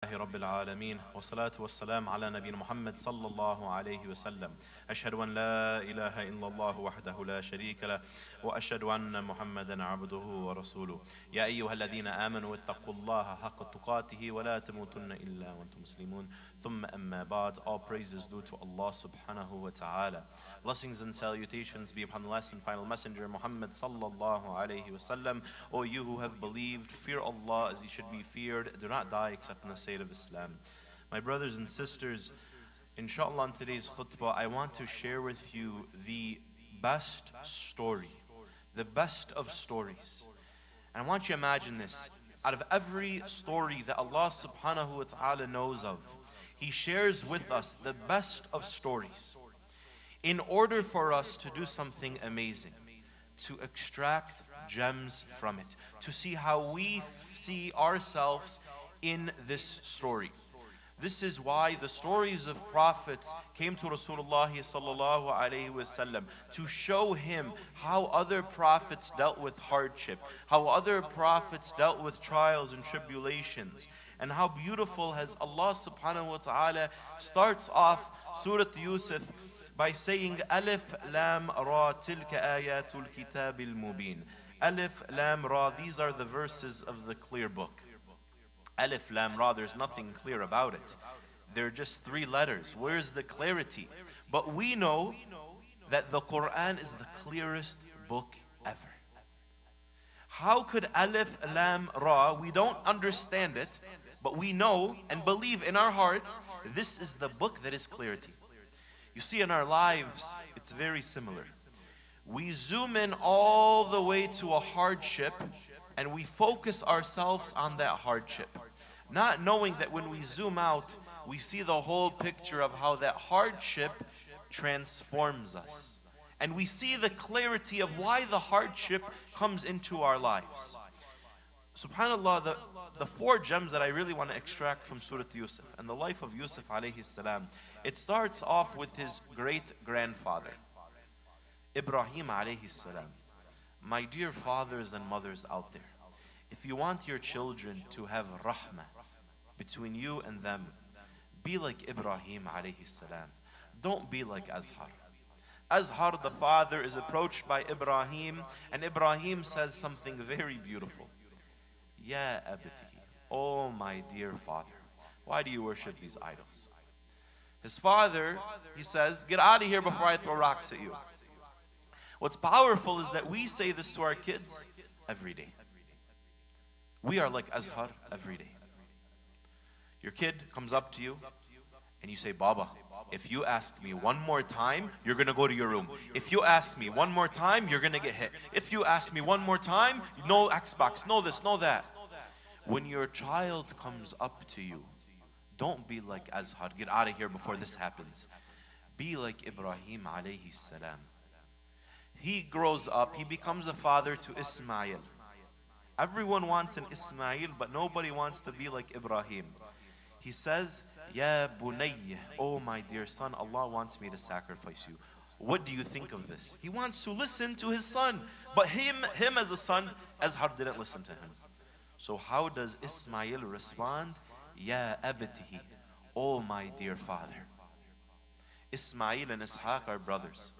رب العالمين والصلاة والسلام على نبينا محمد صلى الله عليه وسلم. أشهد أن لا إله إلا الله وحده لا شريك له وأشهد أن محمدا عبده ورسوله. يا أيها الذين آمنوا اتقوا الله حق تقاته ولا تموتن إلا وأنتم مسلمون. ثم أما بعد, all praise is due to Allah subhanahu wa ta'ala. Blessings and salutations be upon the last and final messenger Muhammad sallallahu alayhi wasallam. O you who have believed, fear Allah as he should be feared. Do not die except in the state of Islam. My brothers and sisters, inshallah in today's khutbah, I want to share with you the best story, the best of stories. And I want you to imagine this. Out of every story that Allah subhanahu wa ta'ala knows of, He shares with us the best of stories in order for us to do something amazing, to extract gems from it, to see how we see ourselves in this story. This is why the stories of prophets came to Rasulullah sallallahu alaihi wasallam, to show him how other prophets dealt with hardship, how other prophets dealt with trials and tribulations, and how beautiful has Allah subhanahu wa ta'ala starts off Surah Yusuf by saying Alif Lam Ra tilka ayatul kitabil mubin. Alif Lam Ra, these are the verses of the clear book. Alif Lam Ra, there's nothing clear about it. They're just three letters. Where's the clarity? But we know that the Quran is the clearest book ever. How could Alif Lam Ra, we don't understand it, but we know and believe in our hearts, this is the book that is clarity. You see, in our lives, it's very similar. We zoom in all the way to a hardship and we focus ourselves on that hardship, not knowing that when we zoom out, we see the whole picture of how that hardship transforms us. And we see the clarity of why the hardship comes into our lives. SubhanAllah, the four gems that I really want to extract from Surah Yusuf and the life of Yusuf alayhi salam, it starts off with his great-grandfather, Ibrahim alayhi salam. My dear fathers and mothers out there, if you want your children to have rahmah between you and them, be like Ibrahim alayhi salam. Don't be like Azhar. Azhar, the father, is approached by Ibrahim, and Ibrahim says something very beautiful. Ya abati, oh my dear father, why do you worship these idols? His father, he says, get out of here before I throw rocks at you. What's powerful is that we say this to our kids every day. We are like Azhar every day. Your kid comes up to you and you say, Baba, if you ask me one more time, you're going to go to your room. If you ask me one more time, you're going to get hit. If you ask me one more time, no Xbox, no this, no that. When your child comes up to you, don't be like Azhar. Get out of here before this happens. Be like Ibrahim alayhi salam. He grows up, he becomes a father to Ismail. Everyone wants an Ismail, but nobody wants to be like Ibrahim. He says, Ya bunayya, oh my dear son, Allah wants me to sacrifice you. What do you think of this? He wants to listen to his son, but him as a son, Azhar didn't listen to him. So how does Ismail respond? Ya abatihi, oh my dear father. Ismail and Ishaq are brothers.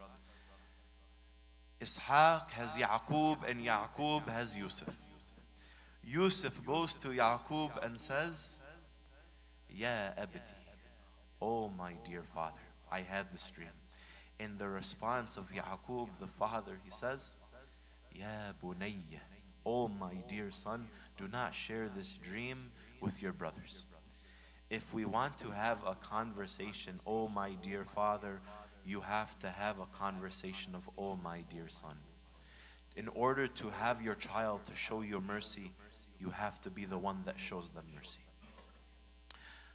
Ishaq has Yaqub and Yaqub has Yusuf. Yusuf goes to Yaqub and says, Ya abati, oh my dear father, I had this dream. In the response of Yaqub, the father, he says, Ya bunayya, oh my dear son, do not share this dream with your brothers. If we want to have a conversation, oh my dear father, you have to have a conversation of, oh my dear son. In order to have your child to show you mercy, you have to be the one that shows them mercy.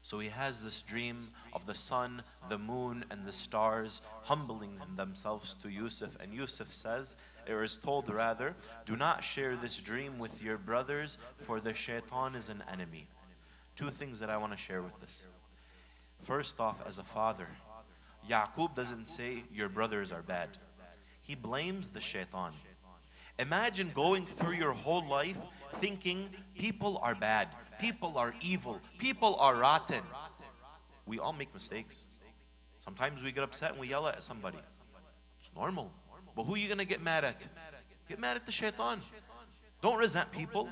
So he has this dream of the sun, the moon, and the stars humbling themselves to Yusuf. And Yusuf says, or is told rather, do not share this dream with your brothers, for the shaitan is an enemy. Two things that I want to share with this. First off, as a father, Yaqub doesn't say your brothers are bad. He blames the shaitan. Imagine going through your whole life thinking people are bad. People are evil. People are rotten. We all make mistakes. Sometimes we get upset and we yell at somebody. It's normal. But who are you going to get mad at? Get mad at the shaitan. Don't resent people.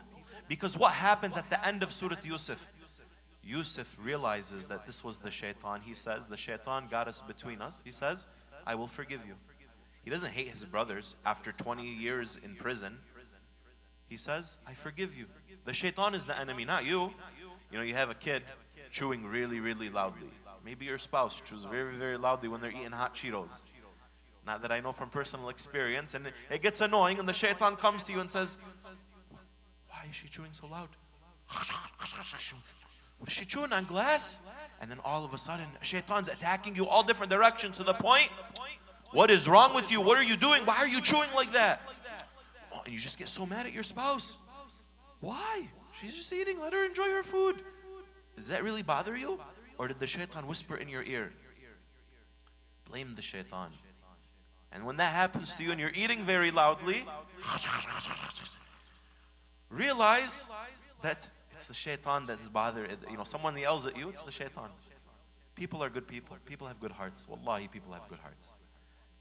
Because what happens at the end of Surah Yusuf? Yusuf realizes that this was the shaitan. He says, the shaitan got us between us. He says, I will forgive you. He doesn't hate his brothers after 20 years in prison. He says, I forgive you. The shaitan is the enemy, not you. You know, you have a kid chewing really, really loudly. Maybe your spouse chews very, very loudly when they're eating hot Cheetos. Not that I know from personal experience. And it gets annoying and the shaitan comes to you and says, why is she chewing so loud? Was she chewing on glass? And then all of a sudden, shaitan's attacking you all different directions to the point, what is wrong with you? What are you doing? Why are you chewing like that? Oh, and you just get so mad at your spouse. Why? She's just eating. Let her enjoy her food. Does that really bother you? Or did the shaitan whisper in your ear? Blame the shaitan. And when that happens to you and you're eating very loudly, realize that it's the shaitan that's bothered. You know, someone yells at you, it's the shaitan. People are good people. People have good hearts. Wallahi, people have good hearts.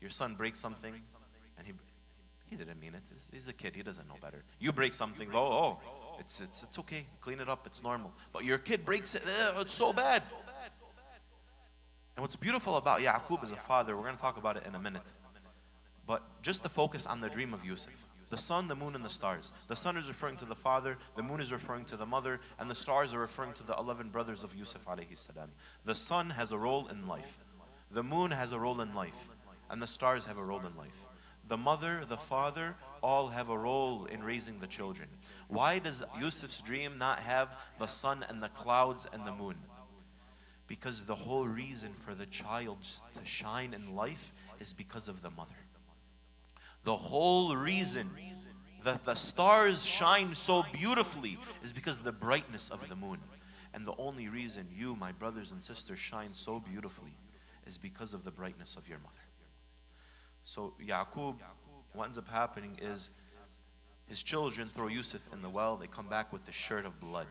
Your son breaks something, and he didn't mean it. He's a kid. He doesn't know better. You break something, oh, it's okay. Clean it up. It's normal. But your kid breaks it. It's so bad. And what's beautiful about Yaqub as a father, we're going to talk about it in a minute. But just to focus on the dream of Yusuf. The sun, the moon, and the stars. The sun is referring to the father, the moon is referring to the mother, and the stars are referring to the 11 brothers of Yusuf alayhi salam. The sun has a role in life. The moon has a role in life. And the stars have a role in life. The mother, the father, all have a role in raising the children. Why does Yusuf's dream not have the sun and the clouds and the moon? Because the whole reason for the child to shine in life is because of the mother. The whole reason that the stars shine so beautifully is because of the brightness of the moon. And the only reason you, my brothers and sisters, shine so beautifully is because of the brightness of your mother. So Yaqub, what ends up happening is his children throw Yusuf in the well. They come back with the shirt of blood.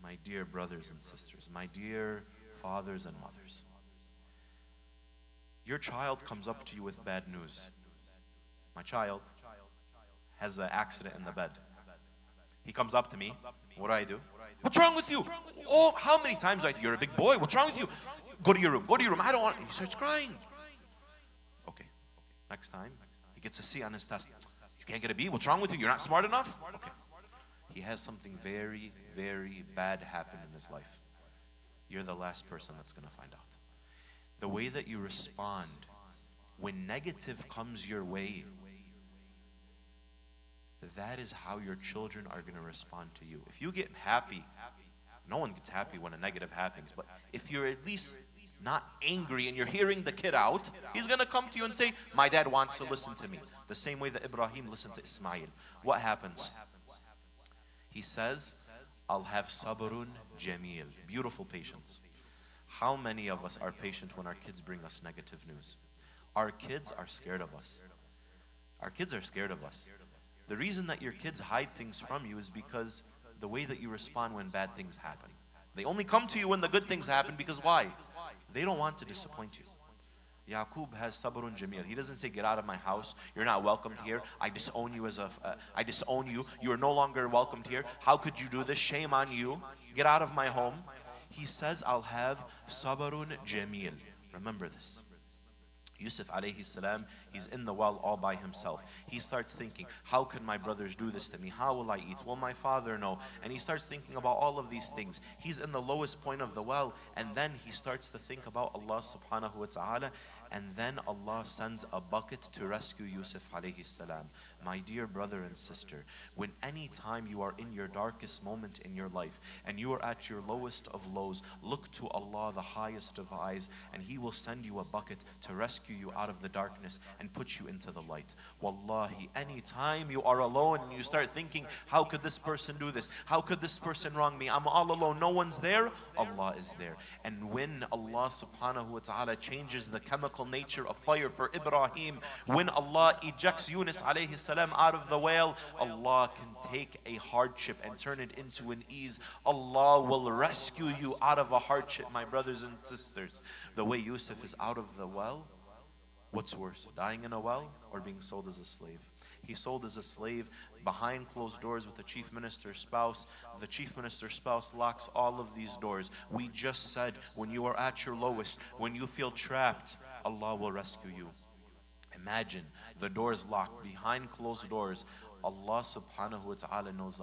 My dear brothers and sisters, my dear fathers and mothers, your child comes up to you with bad news. My child has an accident in the bed. He comes up to me. What do? What's wrong with you? Oh, how many times you're a big boy. What's wrong with you? Go to your room. Go to your room. I don't want. And he starts crying. Okay. Next time, he gets a C on his test. You can't get a B. What's wrong with you? You're not smart enough? Okay. He has something very, very bad happen in his life. You're the last person that's going to find out. The way that you respond when negative comes your way, that is how your children are going to respond to you. If you get happy, no one gets happy when a negative happens, but if you're at least not angry and you're hearing the kid out, he's going to come to you and say, my dad wants to listen to me. The same way that Ibrahim listened to Ismail. What happens? He says, I'll have sabrun jameel, beautiful patience. How many of us are patient when our kids bring us negative news? Our kids are scared of us. Our kids are scared of us. The reason that your kids hide things from you is because the way that you respond when bad things happen. They only come to you when the good things happen because why? They don't want to disappoint you. Yaqub has sabrun jameel. He doesn't say, get out of my house. You're not welcomed here. I disown you I disown you. You are no longer welcomed here. How could you do this? Shame on you. Get out of my home. He says, I'll have sabrun jameel. Remember this. Yusuf alayhi salam, he's in the well all by himself. He starts thinking, how can my brothers do this to me? How will I eat? Will my father know? And he starts thinking about all of these things. He's in the lowest point of the well, and then he starts to think about Allah subhanahu wa ta'ala, and then Allah sends a bucket to rescue Yusuf alayhi salam. My dear brother and sister, when any time you are in your darkest moment in your life, and you are at your lowest of lows, look to Allah, the highest of eyes, and He will send you a bucket to rescue you out of the darkness and put you into the light. Wallahi, any time you are alone and you start thinking, how could this person do this? How could this person wrong me? I'm all alone, no one's there. Allah is there. And when Allah subhanahu wa ta'ala changes the chemical chemical nature of fire for Ibrahim. When Allah ejects Yunus alayhi salam out of the whale, Allah can take a hardship and turn it into an ease. Allah will rescue you out of a hardship, my brothers and sisters. The way Yusuf is out of the well, what's worse, dying in a well or being sold as a slave? He sold as a slave behind closed doors with the chief minister's spouse. The chief minister's spouse locks all of these doors. We just said, when you are at your lowest, when you feel trapped, Allah will rescue you. Imagine the doors locked, behind closed doors. Allah subhanahu wa ta'ala knows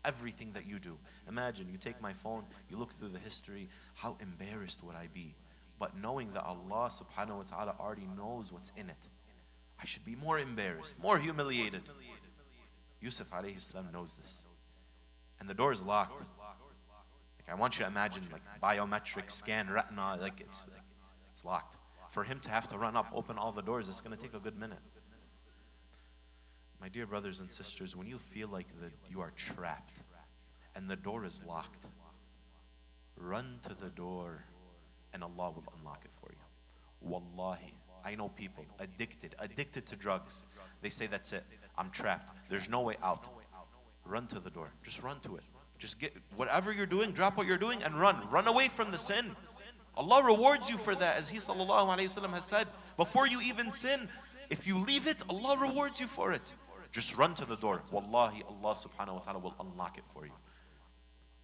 everything that you do. Imagine you take my phone, you look through the history, how embarrassed would I be? But knowing that Allah subhanahu wa ta'ala already knows what's in it, I should be more embarrassed, more humiliated. Yusuf alayhi salam knows this. And the door is locked. Like, I want you to imagine like biometric scan, retina, like it's locked. For him to have to run up, open all the doors, it's going to take a good minute. My dear brothers and sisters, when you feel like that you are trapped and the door is locked, run to the door and Allah will unlock it for you. Wallahi. I know people addicted to drugs. They say, that's it, I'm trapped, there's no way out. Run to the door, just run to it. Just get whatever you're doing, drop what you're doing and run away from the sin. Allah rewards you for that, as He sallallahu alayhi wasallam has said, before you even sin, if you leave it, Allah rewards you for it. Just run to the door. Wallahi, Allah subhanahu wa ta'ala will unlock it for you.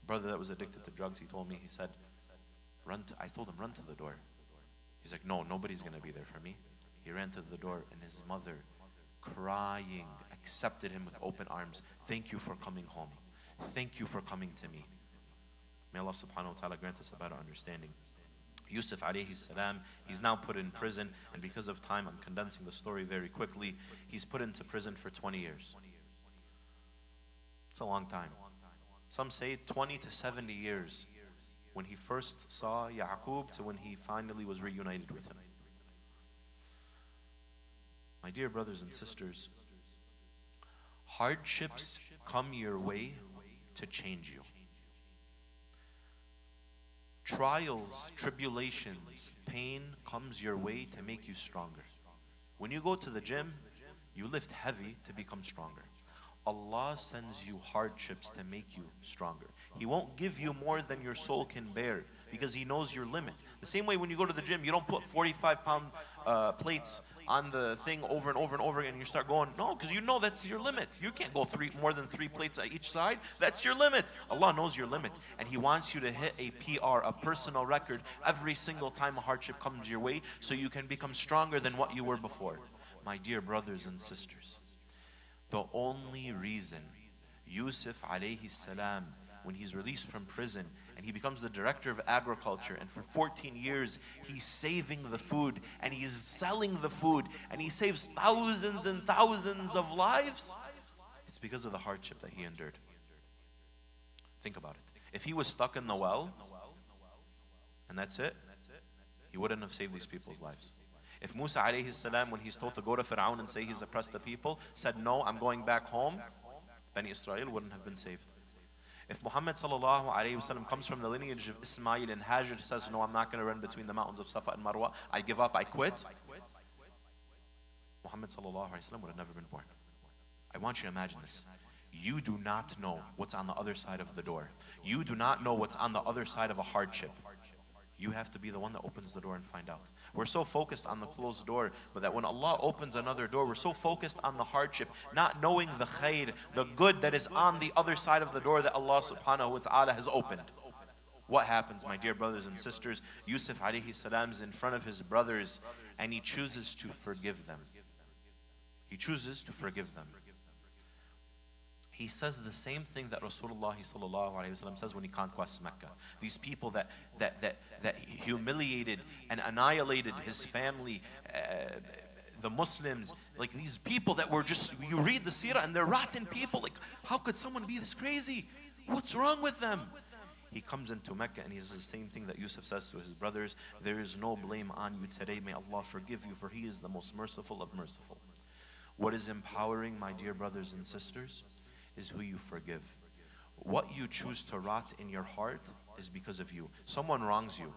Brother that was addicted to drugs, he told me, he said, I told him, run to the door. He's like, no, nobody's going to be there for me. He ran to the door and his mother, crying, accepted him with open arms. Thank you for coming home. Thank you for coming to me. May Allah subhanahu wa ta'ala grant us a better understanding. Yusuf alayhi salam, he's now put in prison, and because of time, I'm condensing the story very quickly. He's put into prison for 20 years. It's a long time. Some say 20 to 70 years. When he first saw Yaqub to when he finally was reunited with him. My dear brothers and sisters, hardships come your way to change you. Trials, tribulations, pain comes your way to make you stronger. When you go to the gym, you lift heavy to become stronger. Allah sends you hardships to make you stronger. He won't give you more than your soul can bear because He knows your limit. The same way when you go to the gym, you don't put 45-pound plates on the thing over and over and over again and you start going, no, because you know that's your limit. You can't go more than 3 plates at each side. That's your limit. Allah knows your limit and He wants you to hit a PR, a personal record, every single time a hardship comes your way so you can become stronger than what you were before. My dear brothers and sisters, the only reason Yusuf alayhi salam, when he's released from prison and he becomes the director of agriculture, and for 14 years he's saving the food and he's selling the food and he saves thousands and thousands of lives, it's because of the hardship that he endured. Think about it. If he was stuck in the well and that's it, he wouldn't have saved these people's lives. If Musa alayhi salam, when he's told to go to Fir'aun and say he's oppressed the people, said no, I'm going back home, Bani Israel wouldn't have been saved. If Muhammad sallallahu alayhi wasallam comes from the lineage of Ismail and Hajar says, no, I'm not going to run between the mountains of Safa and Marwa, I give up, I quit, Muhammad sallallahu alayhi wasallam would have never been born. I want you to imagine this. You do not know what's on the other side of the door. You do not know what's on the other side of a hardship. You have to be the one that opens the door and find out. We're so focused on the closed door, but that when Allah opens another door, we're so focused on the hardship, not knowing the khair, the good that is on the other side of the door that Allah subhanahu wa ta'ala has opened. What happens, my dear brothers and sisters? Yusuf alayhi salam is in front of his brothers and he chooses to forgive them. He chooses to forgive them. He says the same thing that Rasulullah sallallahu alaihi wasallam says when he conquests Mecca. These people that humiliated and annihilated his family, the Muslims, like these people that were just, you read the seerah and they're rotten people. Like, how could someone be this crazy? What's wrong with them? He comes into Mecca and he says the same thing that Yusuf says to his brothers. There is no blame on you today. May Allah forgive you, for He is the most merciful of merciful. What is empowering, my dear brothers and sisters, is who you forgive. What you choose to rot in your heart is because of you. Someone wrongs you.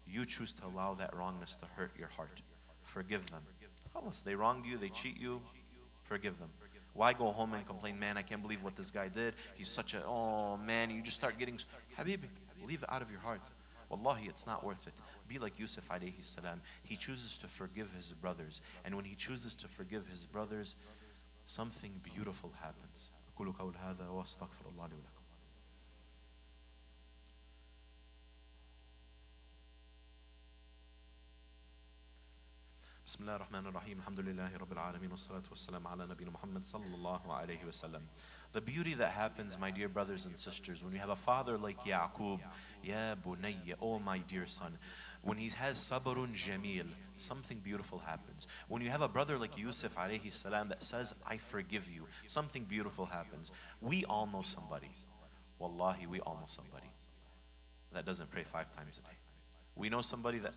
You choose to allow that wrongness to hurt your heart. Forgive them. Khalas, they wronged you, they cheat you, forgive them. Why go home and complain, man, I can't believe what this guy did. He's such a, oh man, you just start getting, Habibi, leave it out of your heart. Wallahi, it's not worth it. Be like Yusuf alayhi salam. He chooses to forgive his brothers. And when he chooses to forgive his brothers, something beautiful happens. أقول قول هذا وأستغفر الله لي ولكم. بسم الله الرحمن الرحيم الحمد لله رب العالمين والصلاة والسلام على نبينا محمد صلى الله عليه وسلم. The beauty that happens, my dear brothers and sisters, when you have a father like Yaqub, Ya bunayya, oh my dear son, when he has sabrun jamil, something beautiful happens. When you have a brother like Yusuf alayhi salam that says, I forgive you, something beautiful happens. We all know somebody, wallahi, we all know somebody that doesn't pray 5 times a day. We know somebody that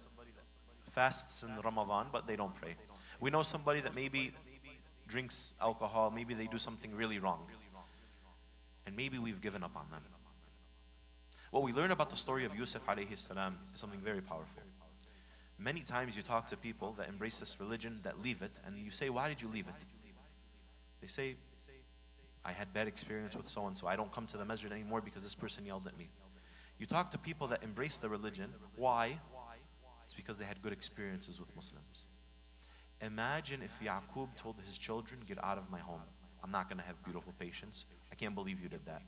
fasts in Ramadan, but they don't pray. We know somebody that maybe drinks alcohol, maybe they do something really wrong. And maybe we've given up on them. What we learn about the story of Yusuf alayhi salam is something very powerful. Many times you talk to people that embrace this religion, that leave it, and you say, why did you leave it? They say, I had bad experience with so-and-so. I don't come to the masjid anymore because this person yelled at me. You talk to people that embrace the religion. Why? It's because they had good experiences with Muslims. Imagine if Yaqub told his children, get out of my home. I'm not going to have beautiful patience. I can't believe you did that.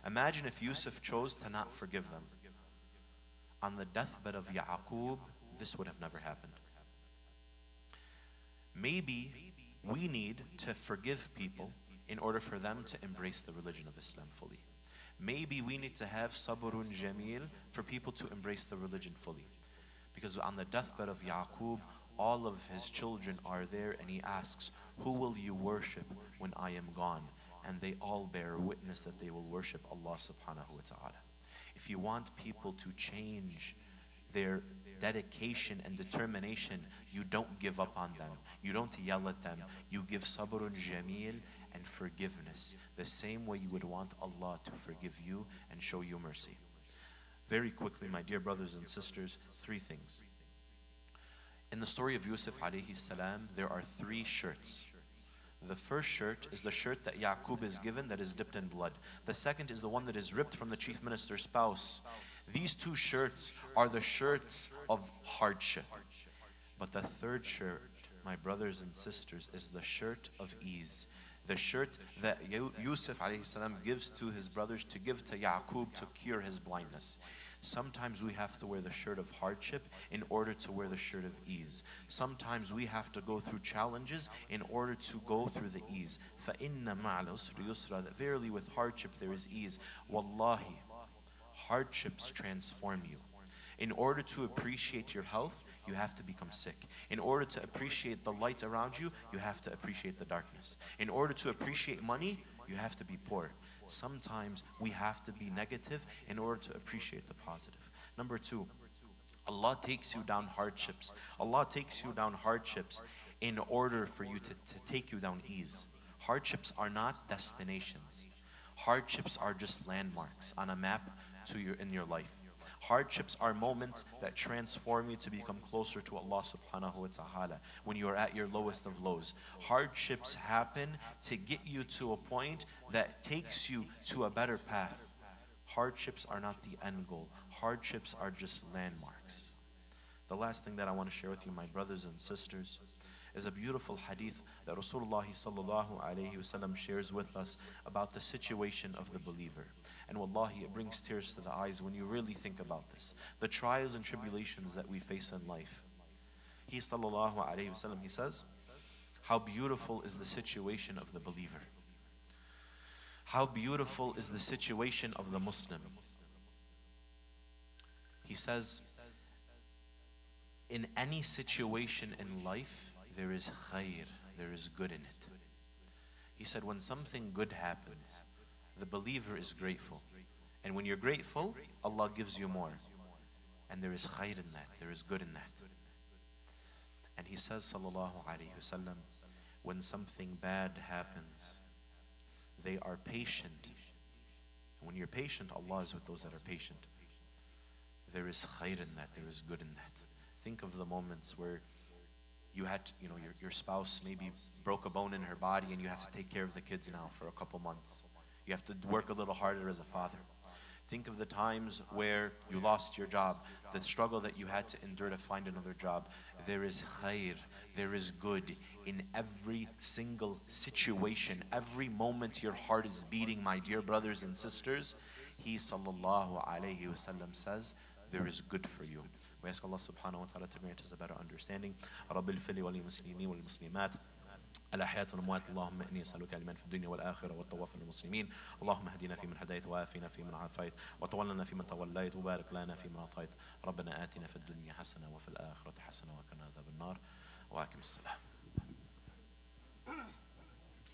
Imagine if Yusuf chose to not forgive them. On the deathbed of Yaqub, this would have never happened. Maybe we need to forgive people in order for them to embrace the religion of Islam fully. Maybe we need to have sabrun jamil for people to embrace the religion fully. Because on the deathbed of Yaqub, all of his children are there, and he asks, who will you worship when I am gone? And they all bear witness that they will worship Allah subhanahu wa ta'ala. If you want people to change their dedication and determination, you don't give up on them. You don't yell at them. You give sabrun jamil and forgiveness, the same way you would want Allah to forgive you and show you mercy. Very quickly, my dear brothers and sisters, 3 things. In the story of Yusuf alayhi salam, there are 3 shirts. The first shirt is the shirt that Yaqub is given that is dipped in blood. The second is the one that is ripped from the chief minister's spouse. These 2 shirts are the shirts of hardship. But the third shirt, my brothers and sisters, is the shirt of ease. The shirt that Yusuf alayhi salam gives to his brothers to give to Yaqub to cure his blindness. Sometimes we have to wear the shirt of hardship in order to wear the shirt of ease. Sometimes we have to go through challenges in order to go through the ease. فَإِنَّ مَعَ الْعُسْرِ يُسْرًا, that verily with hardship there is ease. Wallahi, hardships transform you. In order to appreciate your health, you have to become sick. In order to appreciate the light around you, you have to appreciate the darkness. In order to appreciate money, you have to be poor. Sometimes we have to be negative in order to appreciate the positive. Number 2, Allah takes you down hardships. Allah takes you down hardships in order for you to take you down ease. Hardships are not destinations. Hardships are just landmarks on a map in your life. Hardships are moments that transform you to become closer to Allah subhanahu wa ta'ala when you are at your lowest of lows. Hardships happen to get you to a point that takes you to a better path. Hardships are not the end goal. Hardships are just landmarks. The last thing that I want to share with you, my brothers and sisters, is a beautiful hadith that Rasulullah sallallahu alayhi wasallam shares with us about the situation of the believer. And wallahi, it brings tears to the eyes when you really think about this. The trials and tribulations that we face in life. He sallallahu alayhi wasallam, he says, how beautiful is the situation of the believer. How beautiful is the situation of the Muslim. He says, in any situation in life, there is khair, there is good in it. He said, when something good happens, the believer is grateful. And when you're grateful, Allah gives you more. And there is khair in that, there is good in that. And he says, sallallahu alayhi wasallam, when something bad happens, they are patient. And when you're patient, Allah is with those that are patient. there is khair in that, there is good in that. Think of the moments where you had, your spouse maybe broke a bone in her body and you have to take care of the kids now for a couple months. You have to work a little harder as a father. Think of the times where you lost your job, the struggle that you had to endure to find another job. There is khair, there is good in every single situation. Every moment your heart is beating, my dear brothers and sisters, He sallallahu alayhi wasallam says, there is good for you. We ask Allah subhanahu wa ta'ala to grant us a better understanding. رب اغفر لي وللمسلمين والمسلمات الأحياء والأموات. اللهم إني أسألك علما في الدنيا والآخرة والطواف للمسلمين. اللهم اهدنا فيمن هديت وعافنا فيمن عافيت وتولنا فيمن توليت وبارك لنا فيما أعطيت. ربنا آتنا في الدنيا حسنة وفي الآخرة حسنة وقنا عذاب النار. وأقم الصلاة.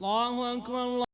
الله أكبر.